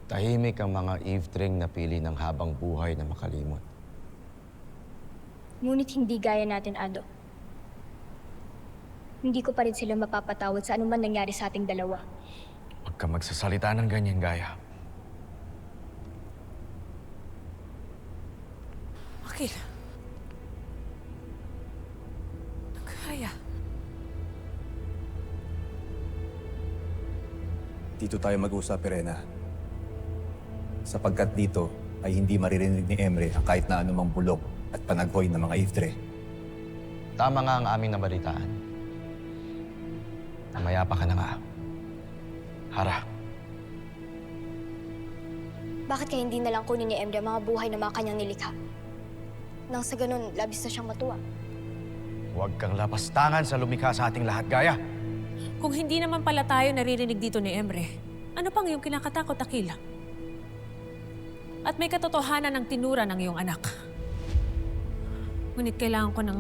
Tahimik ang mga eavesdring na pili ng habang buhay na makalimot. Ngunit hindi gaya natin, Ado. Hindi ko pa rin sila mapapatawad sa anuman nangyari sa ating dalawa. Huwag ka magsasalita ng ganyan, Gaya. Akil. Kaya. Dito tayo mag-usap, Irena. Sapagkat dito ay hindi maririnig ni Emre ang kahit na anumang bulong at panaghoy ng mga iftre. Tama nga ang aming nabalitaan. Namaya pa ka na nga. Hara. Bakit kaya hindi na lang kunin ni Emre ang mga buhay ng mga kanyang nilikha? Nang sa ganun, labis na siyang matuwa. Huwag kang lapastangan sa lumikha sa ating lahat, Gaya. Kung hindi naman pala tayo naririnig dito ni Emre, ano pang iyong kinakatakot, Akil? At may katotohanan ng tinura ng iyong anak. Ngunit kailangan ko ng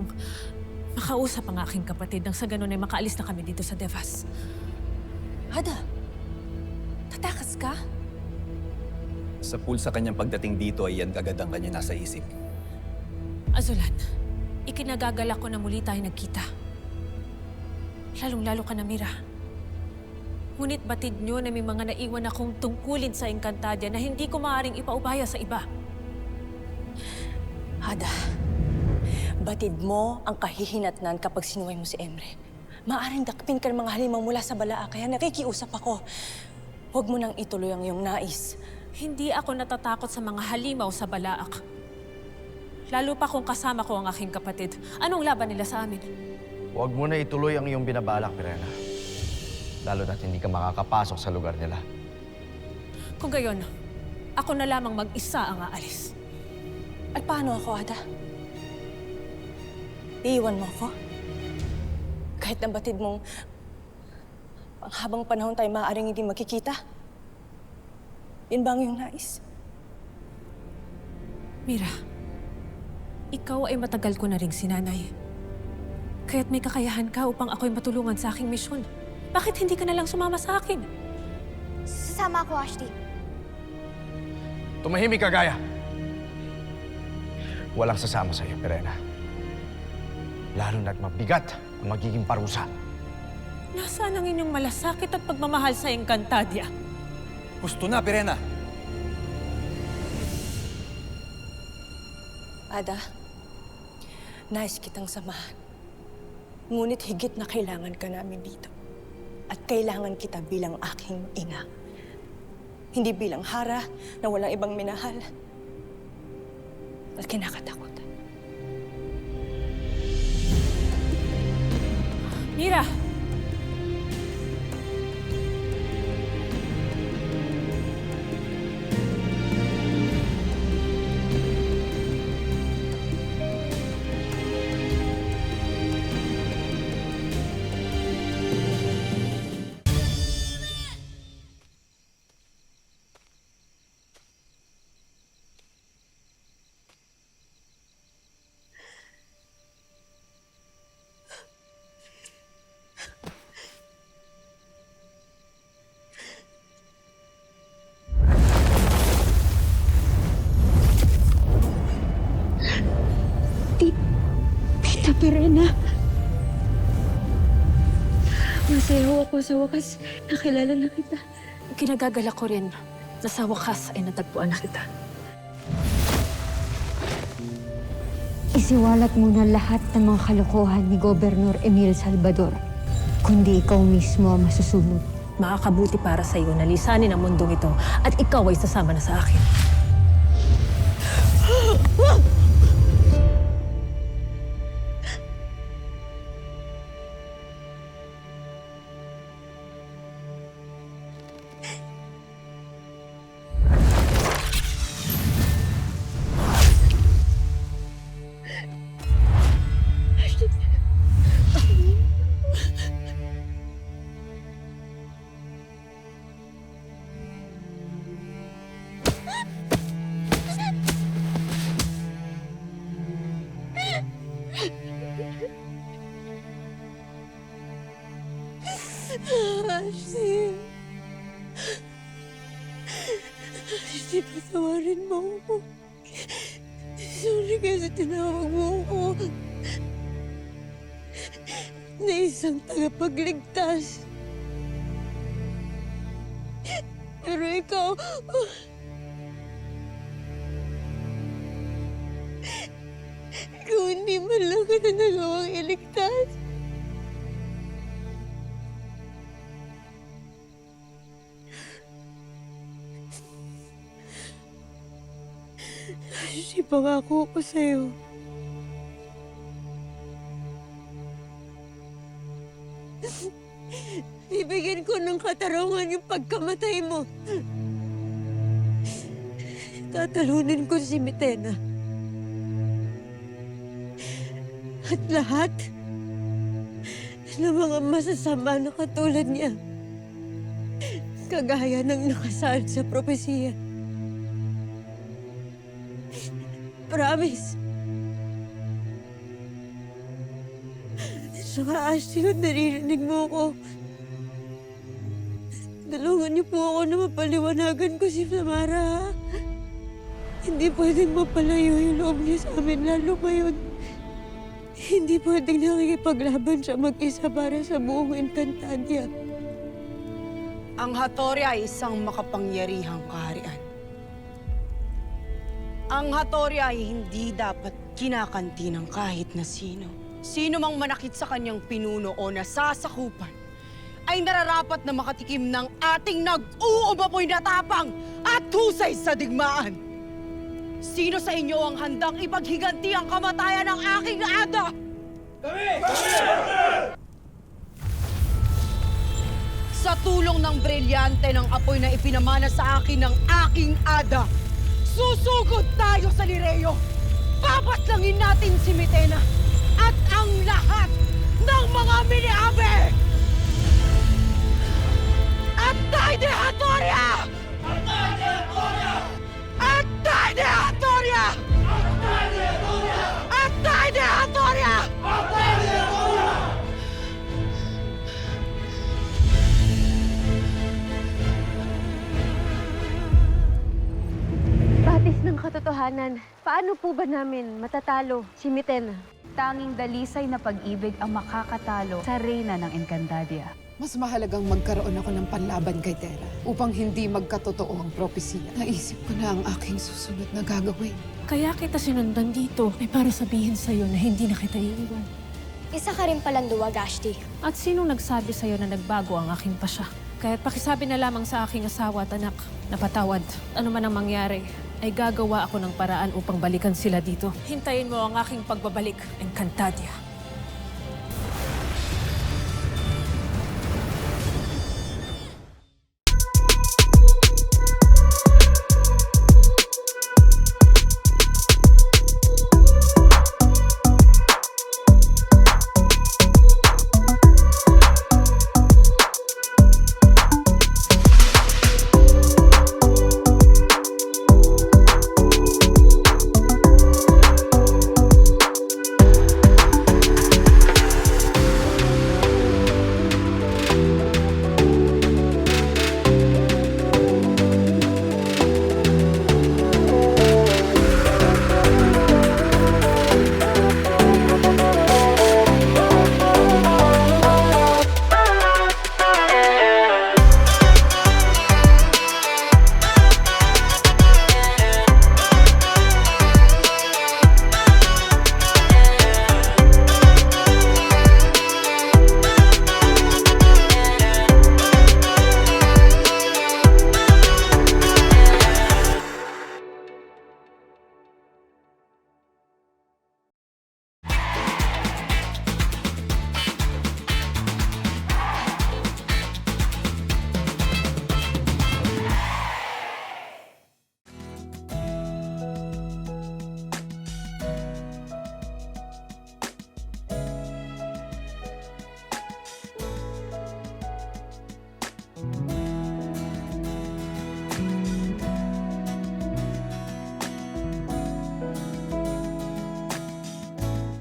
makausap ang aking kapatid nang sa ganun ay makaalis na kami dito sa Devas. Ada, tatakas ka? Sa pool sa kanyang pagdating dito ay yan agad ang kanya nasa isip. Azulan, ikinagagalak ko na muli tayo nagkita. Lalong-lalo ka na, Mira. Ngunit batid nyo na may mga naiwan akong tungkulin sa Encantadia na hindi ko maaaring ipaubaya sa iba. Ada, batid mo ang kahihinatnan kapag sinuway mo si Emre. Maaring dakpin ka ng mga halimaw mula sa balaa, kaya nakikiusap ako. Huwag mo nang ituloy ang iyong nais. Hindi ako natatakot sa mga halimaw sa balaak. Lalo pa kung kasama ko ang aking kapatid. Anong laban nila sa amin? Huwag mo na ituloy ang iyong binabalak, Pirena. Lalo na't hindi ka makakapasok sa lugar nila. Kung gayon, ako na lamang mag-isa ang aalis. At paano ako, Ada? Iiwan mo ako? Kahit na batid mong habang panahon tayo maaaring hindi magkikita? Yan ba ang iyong nais? Mira, ikaw ay matagal ko na ring sinanay. Kaya't may kakayahan ka upang ako'y matulungan sa aking misyon. Bakit hindi ka na lang sumama sa akin? Sasama ako, Ashley. Tumahimik ka, Gaya. Walang sasama sa'yo, Pirena. Lalo na't mabigat ang magiging parusa. Nasaan ang inyong malasakit at pagmamahal sa Encantadia? Gusto na, Pirena! Ada, nais kitang samahan. Ngunit higit na kailangan ka namin dito. At kailangan kita bilang aking ina. Hindi bilang hara na walang ibang minahal at kinakatakutan. Mira! Tita Pirena. Masayaw ako sa wakas. Nakilala na kita. Kinagagalak ko rin na sa wakas ay natagpuan na kita. Isiwalat mo na lahat ng mga kalokohan ni Gobernador Emil Salvador. Kundi ikaw mismo ang masusunod. Makakabuti para sa iyo na lisanin ang mundong ito at ikaw ay sasama na sa akin. Patawarin mo ako. Sorry kasi tinawag mo ako na isang tagapagligtas. Pero ikaw, ikaw hindi man lang ka na nagawang iligtas. Ipangako ko sa'yo. Bibigyan ko ng katarungan yung pagkamatay mo. Tatalunin ko si Mitena. At lahat ng mga masasama na katulad niya. Kagaya ng nakasaad sa propesiya. Promise. Saka Ashley, kung naririnig mo ko, tulungan niyo po ako na mapaliwanagan ko si Samara. Hindi pwedeng mapalayo yung loob niya sa amin, lalo ngayon. Hindi pwedeng nakikipaglaban siya mag-isa para sa buong Encantadia. Ang Hattori ay isang makapangyarihang kaharian. Ang Hattori ay hindi dapat kinakanti ng kahit na sino. Sino mang manakit sa kanyang pinuno o nasasakupan ay nararapat na makatikim ng ating nag-uumapoy na tapang at husay sa digmaan. Sino sa inyo ang handang ipaghiganti ang kamatayan ng aking ada? Kami! Sa tulong ng brilyante ng apoy na ipinamana sa akin ng aking ada, susugod tayo sa Lireo! Papaslangin natin si Mitena at ang lahat ng mga mini-abe! Atay de Hattoria! Atay de Hattoria! Atay de Hattoria! Atay de Hattoria! Atay de Hattoria! Atay de Hattoria! Batis ng katotohanan, paano po ba namin matatalo si Mitena? Tanging dalisay na pag-ibig ang makakatalo sa reyna ng Encantadia. Mas mahalagang magkaroon ako ng panlaban kay Tera upang hindi magkatotoo ang propesiya. Naisip ko na ang aking susunod na gagawin. Kaya kita sinundan dito ay para sabihin sa'yo na hindi na kita iiwan. Isa ka rin palang duwag, Ashley. At sinong nagsabi sa'yo na nagbago ang aking pasya? Kaya't pakisabi na lamang sa aking asawa at anak na patawad. Ano man ang mangyari, ay gagawa ako ng paraan upang balikan sila dito. Hintayin mo ang aking pagbabalik, Encantadia.